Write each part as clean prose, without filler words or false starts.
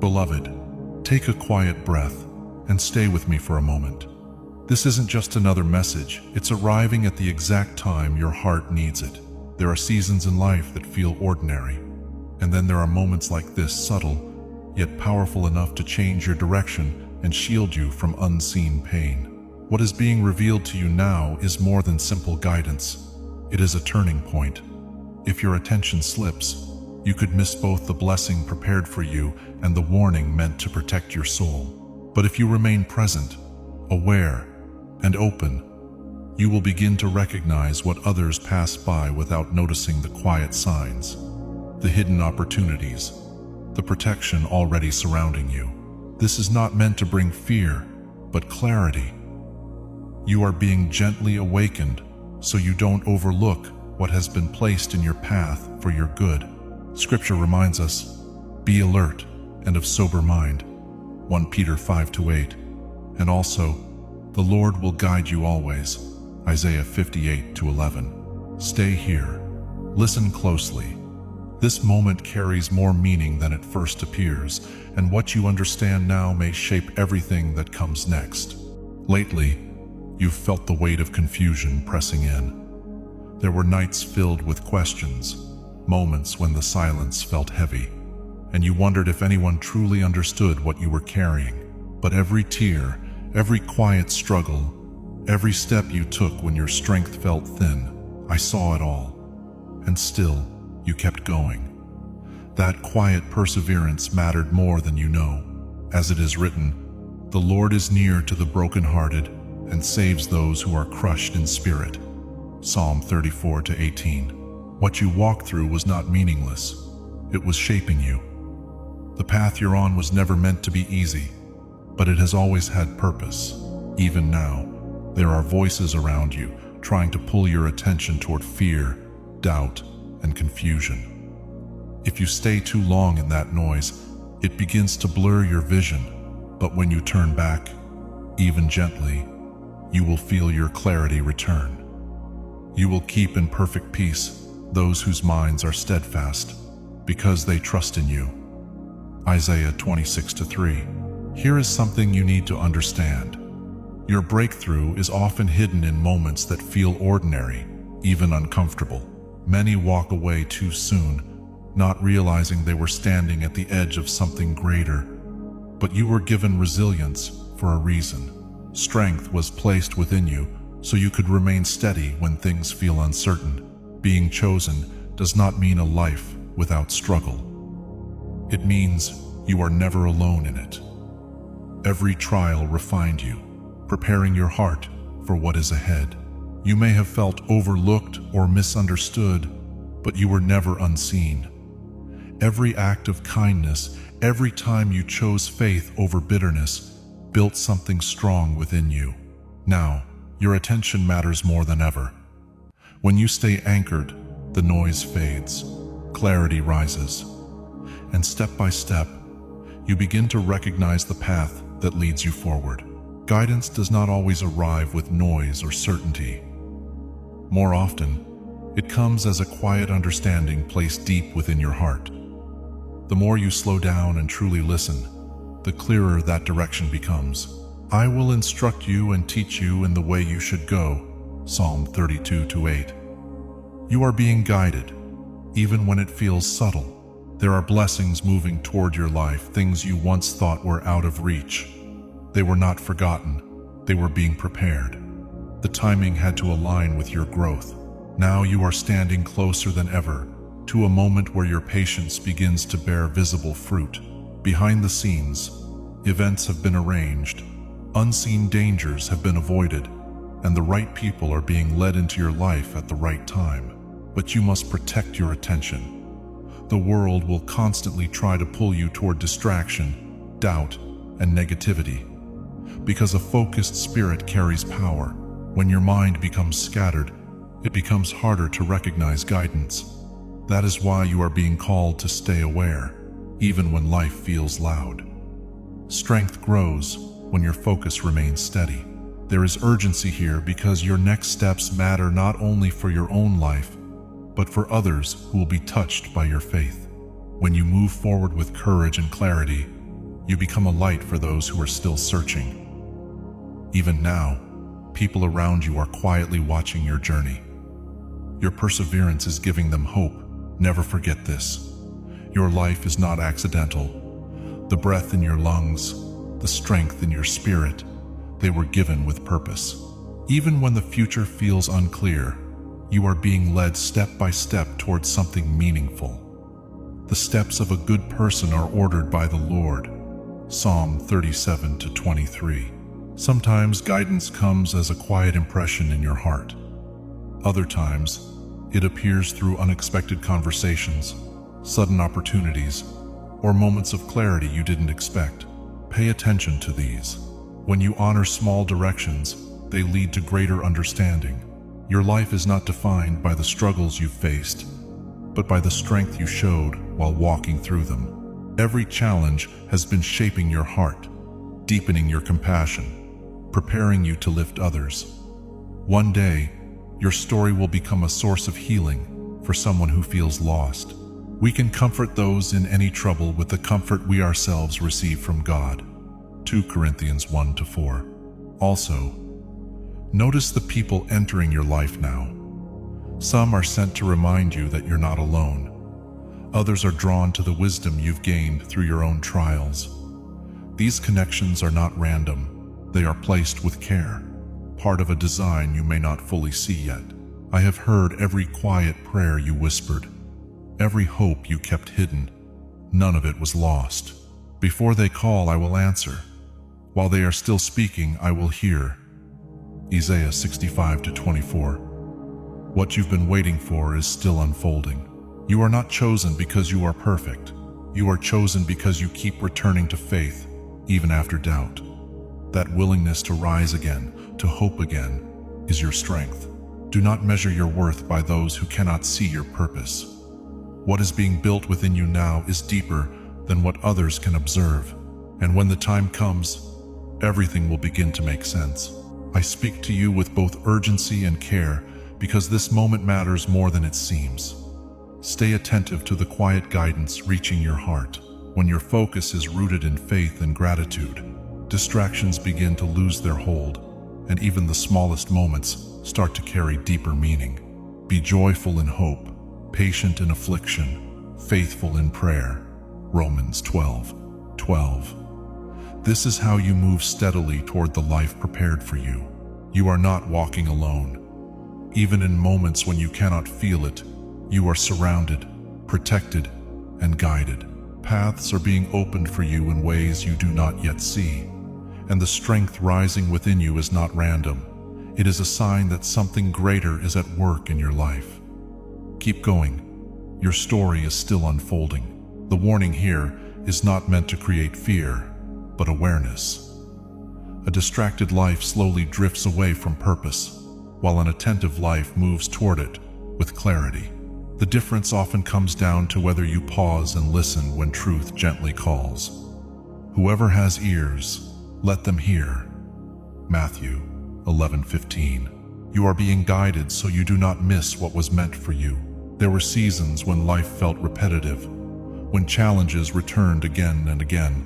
Beloved, take a quiet breath and stay with me for a moment. This isn't just another message, it's arriving at the exact time your heart needs it. There are seasons in life that feel ordinary, and then there are moments like this, subtle, yet powerful enough to change your direction and shield you from unseen pain. What is being revealed to you now is more than simple guidance. It is a turning point. If your attention slips, you could miss both the blessing prepared for you and the warning meant to protect your soul. But if you remain present, aware, and open, you will begin to recognize what others pass by without noticing the quiet signs, the hidden opportunities, the protection already surrounding you. This is not meant to bring fear, but clarity. You are being gently awakened so you don't overlook what has been placed in your path for your good. Scripture reminds us, be alert and of sober mind, 1 Peter 5-8, and also, the Lord will guide you always, Isaiah 58-11. Stay here. Listen closely. This moment carries more meaning than it first appears, and what you understand now may shape everything that comes next. Lately, you've felt the weight of confusion pressing in. There were nights filled with questions, moments when the silence felt heavy, and you wondered if anyone truly understood what you were carrying. But every tear, every quiet struggle, every step you took when your strength felt thin, I saw it all. And still, you kept going. That quiet perseverance mattered more than you know. As it is written, the Lord is near to the brokenhearted and saves those who are crushed in spirit. Psalm 34-18. What you walked through was not meaningless. It was shaping you. The path you're on was never meant to be easy, but it has always had purpose. Even now, there are voices around you trying to pull your attention toward fear, doubt, and confusion. If you stay too long in that noise, it begins to blur your vision, but when you turn back, even gently, you will feel your clarity return. You will keep in perfect peace those whose minds are steadfast, because they trust in you. Isaiah 26-3. Here is something you need to understand. Your breakthrough is often hidden in moments that feel ordinary, even uncomfortable. Many walk away too soon, not realizing they were standing at the edge of something greater. But you were given resilience for a reason. Strength was placed within you so you could remain steady when things feel uncertain. Being chosen does not mean a life without struggle. It means you are never alone in it. Every trial refined you, preparing your heart for what is ahead. You may have felt overlooked or misunderstood, but you were never unseen. Every act of kindness, every time you chose faith over bitterness, built something strong within you. Now, your attention matters more than ever. When you stay anchored, the noise fades, clarity rises, and step by step, you begin to recognize the path that leads you forward. Guidance does not always arrive with noise or certainty. More often, it comes as a quiet understanding placed deep within your heart. The more you slow down and truly listen, the clearer that direction becomes. I will instruct you and teach you in the way you should go. Psalm 32-8. You are being guided, even when it feels subtle. There are blessings moving toward your life, things you once thought were out of reach. They were not forgotten, they were being prepared. The timing had to align with your growth. Now you are standing closer than ever to a moment where your patience begins to bear visible fruit. Behind the scenes, events have been arranged, unseen dangers have been avoided, and the right people are being led into your life at the right time. But you must protect your attention. The world will constantly try to pull you toward distraction, doubt, and negativity. Because a focused spirit carries power. When your mind becomes scattered, it becomes harder to recognize guidance. That is why you are being called to stay aware, even when life feels loud. Strength grows when your focus remains steady. There is urgency here because your next steps matter not only for your own life, but for others who will be touched by your faith. When you move forward with courage and clarity, You become a light for those who are still searching. Even now, people around you are quietly watching your journey. Your perseverance is giving them hope. Never forget this. Your life is not accidental. The breath in your lungs, the strength in your spirit, they were given with purpose. Even when the future feels unclear, you are being led step by step towards something meaningful. The steps of a good person are ordered by the Lord. Psalm 37-23. Sometimes guidance comes as a quiet impression in your heart. Other times, it appears through unexpected conversations, sudden opportunities, or moments of clarity you didn't expect. Pay attention to these. When you honor small directions, they lead to greater understanding. Your life is not defined by the struggles you faced, but by the strength you showed while walking through them. Every challenge has been shaping your heart, deepening your compassion, preparing you to lift others. One day, your story will become a source of healing for someone who feels lost. We can comfort those in any trouble with the comfort we ourselves receive from God. 2 Corinthians 1-4. Also, notice the people entering your life now. Some are sent to remind you that you're not alone. Others are drawn to the wisdom you've gained through your own trials. These connections are not random. They are placed with care, part of a design you may not fully see yet. I have heard every quiet prayer you whispered, every hope you kept hidden. None of it was lost. Before they call, I will answer. While they are still speaking, I will hear. Isaiah 65-24. What you've been waiting for is still unfolding. You are not chosen because you are perfect. You are chosen because you keep returning to faith, even after doubt. That willingness to rise again, to hope again, is your strength. Do not measure your worth by those who cannot see your purpose. What is being built within you now is deeper than what others can observe. And when the time comes, everything will begin to make sense. I speak to you with both urgency and care because this moment matters more than it seems. Stay attentive to the quiet guidance reaching your heart. When your focus is rooted in faith and gratitude, distractions begin to lose their hold, and even the smallest moments start to carry deeper meaning. Be joyful in hope, patient in affliction, faithful in prayer. Romans 12:12. This is how you move steadily toward the life prepared for you. You are not walking alone. Even in moments when you cannot feel it, you are surrounded, protected, and guided. Paths are being opened for you in ways you do not yet see, and the strength rising within you is not random. It is a sign that something greater is at work in your life. Keep going. Your story is still unfolding. The warning here is not meant to create fear, but awareness. A distracted life slowly drifts away from purpose, while an attentive life moves toward it with clarity. The difference often comes down to whether you pause and listen when truth gently calls. Whoever has ears, let them hear. Matthew 11:15. You are being guided so you do not miss what was meant for you. There were seasons when life felt repetitive, when challenges returned again and again,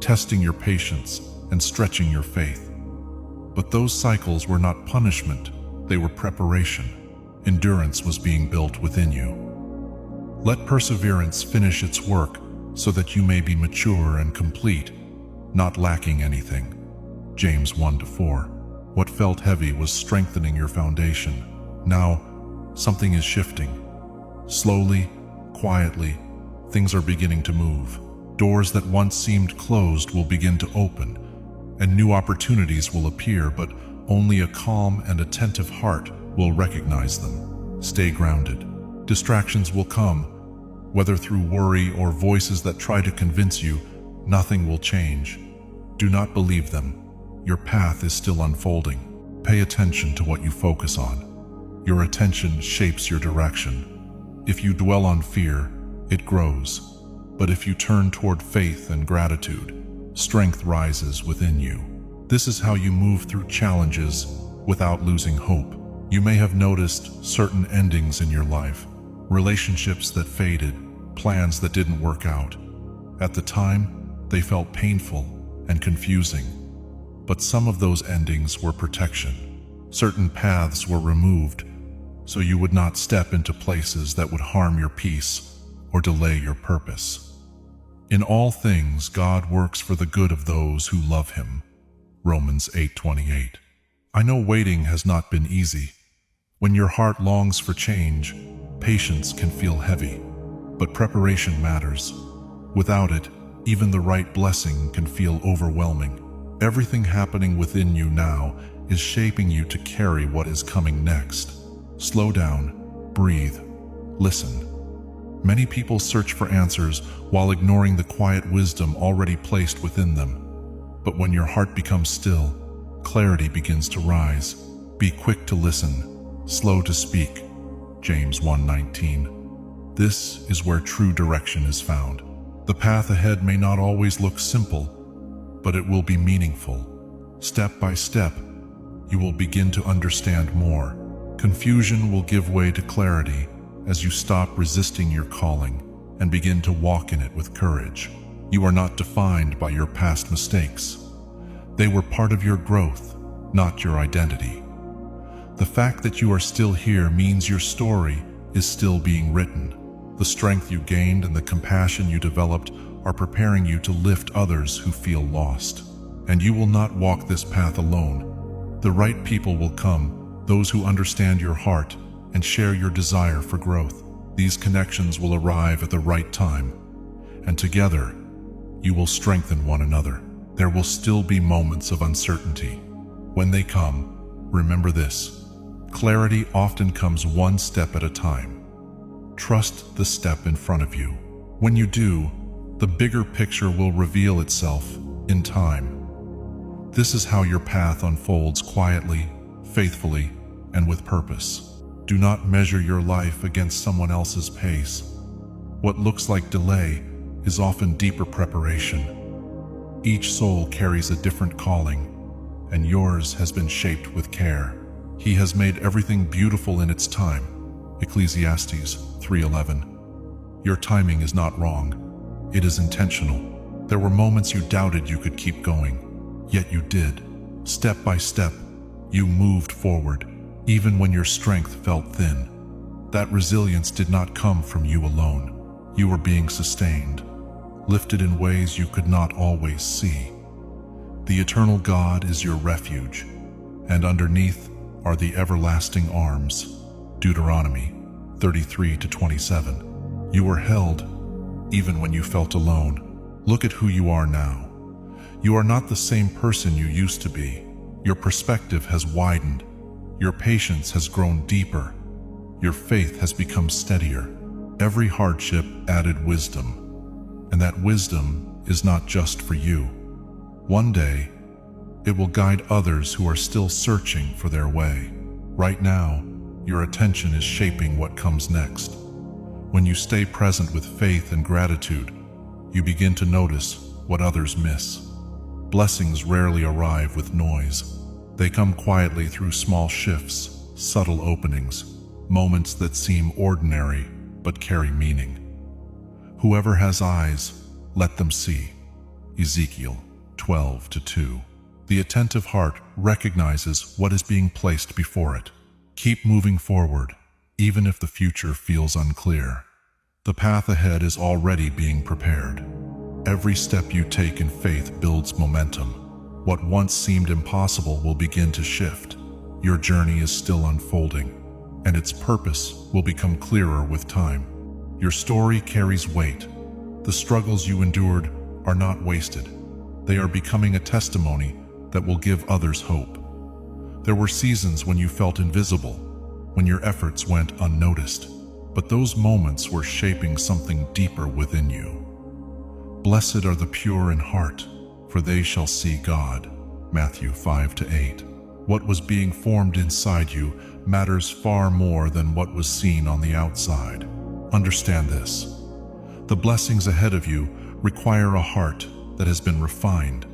testing your patience and stretching your faith. But those cycles were not punishment, they were preparation. Endurance was being built within you. Let perseverance finish its work so that you may be mature and complete, not lacking anything. James 1-4. What felt heavy was strengthening your foundation. Now, something is shifting. Slowly, quietly, things are beginning to move. Doors that once seemed closed will begin to open, and new opportunities will appear, but only a calm and attentive heart will recognize them. Stay grounded. Distractions will come, whether through worry or voices that try to convince you nothing will change. Do not believe them. Your path is still unfolding. Pay attention to what you focus on. Your attention shapes your direction. If you dwell on fear, it grows. But if you turn toward faith and gratitude, strength rises within you. This is how you move through challenges without losing hope. You may have noticed certain endings in your life, relationships that faded, plans that didn't work out. At the time, They felt painful and confusing, but some of those endings were protection. Certain paths were removed so you would not step into places that would harm your peace or delay your purpose. In all things, God works for the good of those who love Him. Romans 8:28. I know waiting has not been easy. When your heart longs for change, patience can feel heavy, but preparation matters. Without it, even the right blessing can feel overwhelming. Everything happening within you now is shaping you to carry what is coming next. Slow down, breathe, listen. Many people search for answers while ignoring the quiet wisdom already placed within them. But when your heart becomes still, clarity begins to rise. Be quick to listen, slow to speak. James 1:19. This is where true direction is found. The path ahead may not always look simple, but it will be meaningful. Step by step, you will begin to understand more. Confusion will give way to clarity as you stop resisting your calling and begin to walk in it with courage. You are not defined by your past mistakes. They were part of your growth, not your identity. The fact that you are still here means your story is still being written. The strength you gained and the compassion you developed are preparing you to lift others who feel lost. And you will not walk this path alone. The right people will come, those who understand your heart and share your desire for growth. These connections will arrive at the right time, and together, you will strengthen one another. There will still be moments of uncertainty. When they come, remember this: clarity often comes one step at a time. Trust the step in front of you. When you do, the bigger picture will reveal itself in time. This is how your path unfolds quietly, faithfully, and with purpose. Do not measure your life against someone else's pace. What looks like delay is often deeper preparation. Each soul carries a different calling, and yours has been shaped with care. He has made everything beautiful in its time. Ecclesiastes 3:11. Your timing is not wrong. It is intentional. There were moments you doubted you could keep going, yet you did. Step by step, you moved forward, even when your strength felt thin. That resilience did not come from you alone. You were being sustained, lifted in ways you could not always see. The eternal God is your refuge, and underneath are the everlasting arms. Deuteronomy 33:27. You were held even when you felt alone. Look at who you are now. You are not the same person you used to be. Your perspective has widened. Your patience has grown deeper. Your faith has become steadier. Every hardship added wisdom, and that wisdom is not just for you. One day, it will guide others who are still searching for their way. Right now, your attention is shaping what comes next. When you stay present with faith and gratitude, you begin to notice what others miss. Blessings rarely arrive with noise. They come quietly through small shifts, subtle openings, moments that seem ordinary but carry meaning. Whoever has eyes, let them see. Ezekiel 12:2. The attentive heart recognizes what is being placed before it. Keep moving forward, even if the future feels unclear. The path ahead is already being prepared. Every step you take in faith builds momentum. What once seemed impossible will begin to shift. Your journey is still unfolding, and its purpose will become clearer with time. Your story carries weight. The struggles you endured are not wasted. They are becoming a testimony that will give others hope. There were seasons when you felt invisible, when your efforts went unnoticed, but those moments were shaping something deeper within you. Blessed are the pure in heart, for they shall see God. Matthew 5:8. What was being formed inside you matters far more than what was seen on the outside. Understand this. The blessings ahead of you require a heart that has been refined.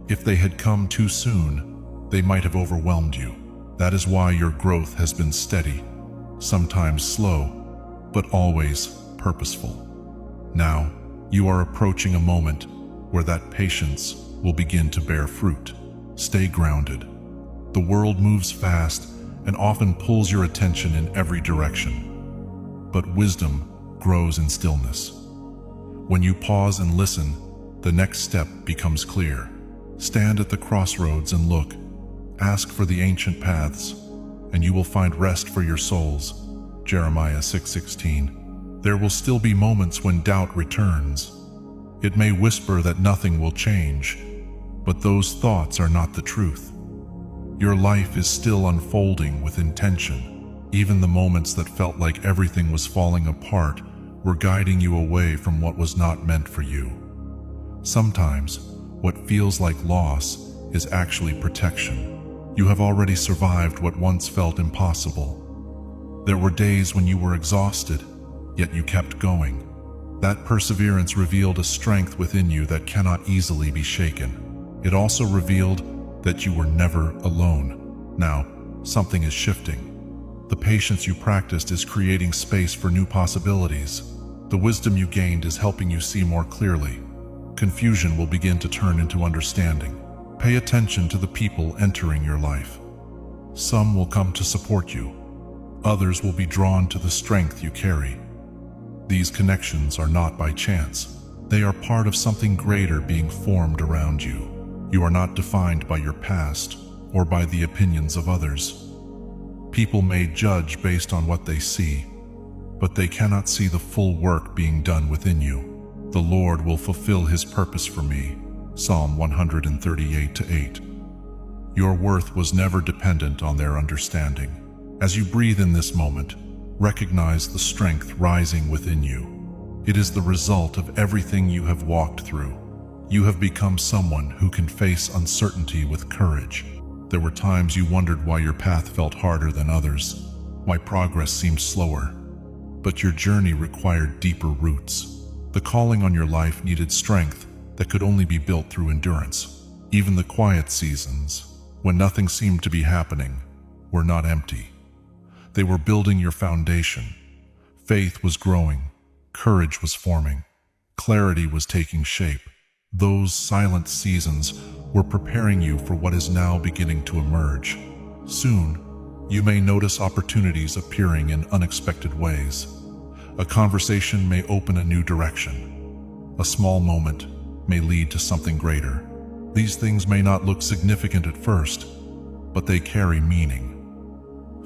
If they had come too soon, they might have overwhelmed you. That is why your growth has been steady, sometimes slow, but always purposeful. Now, you are approaching a moment where that patience will begin to bear fruit. Stay grounded. The world moves fast and often pulls your attention in every direction. But wisdom grows in stillness. When you pause and listen, the next step becomes clear. Stand at the crossroads and look. Ask for the ancient paths, and you will find rest for your souls. Jeremiah 6:16. There will still be moments when doubt returns. It may whisper that nothing will change, but those thoughts are not the truth. Your life is still unfolding with intention. Even the moments that felt like everything was falling apart were guiding you away from what was not meant for you. Sometimes, what feels like loss is actually protection. You have already survived what once felt impossible. There were days when you were exhausted, yet you kept going. That perseverance revealed a strength within you that cannot easily be shaken. It also revealed that you were never alone. Now, something is shifting. The patience you practiced is creating space for new possibilities. The wisdom you gained is helping you see more clearly. Confusion will begin to turn into understanding. Pay attention to the people entering your life. Some will come to support you. Others will be drawn to the strength you carry. These connections are not by chance. They are part of something greater being formed around you. You are not defined by your past or by the opinions of others. People may judge based on what they see, but they cannot see the full work being done within you. The Lord will fulfill His purpose for me. Psalm 138:8. Your worth was never dependent on their understanding. As you breathe in this moment, recognize the strength rising within you. It is the result of everything you have walked through. You have become someone who can face uncertainty with courage. There were times you wondered why your path felt harder than others, why progress seemed slower. But your journey required deeper roots. The calling on your life needed strength that could only be built through endurance. Even the quiet seasons, when nothing seemed to be happening, were not empty. They were building your foundation. Faith was growing, courage was forming, clarity was taking shape. Those silent seasons were preparing you for what is now beginning to emerge. Soon, you may notice opportunities appearing in unexpected ways. A conversation may open a new direction. A small moment may lead to something greater. These things may not look significant at first, but they carry meaning.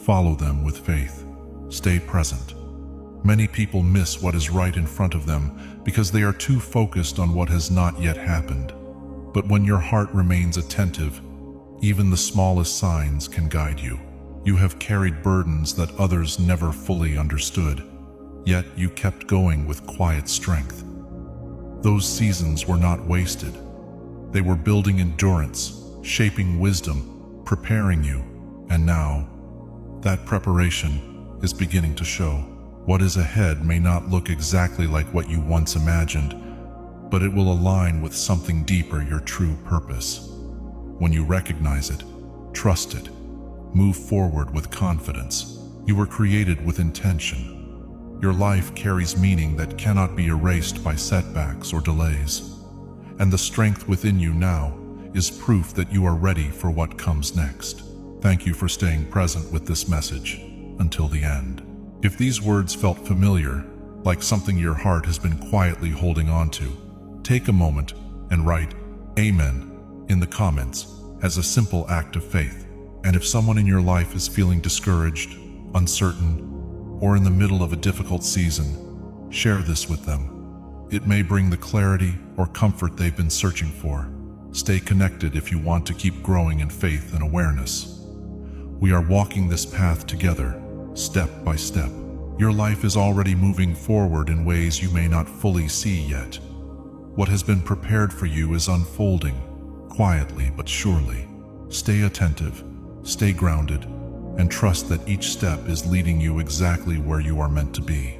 Follow them with faith. Stay present. Many people miss what is right in front of them because they are too focused on what has not yet happened. But when your heart remains attentive, even the smallest signs can guide you. You have carried burdens that others never fully understood, yet you kept going with quiet strength. Those seasons were not wasted. They were building endurance, shaping wisdom, preparing you, and now, that preparation is beginning to show. What is ahead may not look exactly like what you once imagined, but it will align with something deeper, your true purpose. When you recognize it, trust it, move forward with confidence. You were created with intention. Your life carries meaning that cannot be erased by setbacks or delays. And the strength within you now is proof that you are ready for what comes next. Thank you for staying present with this message until the end. If these words felt familiar, like something your heart has been quietly holding on to, take a moment and write "Amen" in the comments as a simple act of faith. And if someone in your life is feeling discouraged, uncertain, or in the middle of a difficult season, share this with them. It may bring the clarity or comfort they've been searching for. Stay connected if you want to keep growing in faith and awareness. We are walking this path together, step by step. Your life is already moving forward in ways you may not fully see yet. What has been prepared for you is unfolding, quietly but surely. Stay attentive, stay grounded, and trust that each step is leading you exactly where you are meant to be.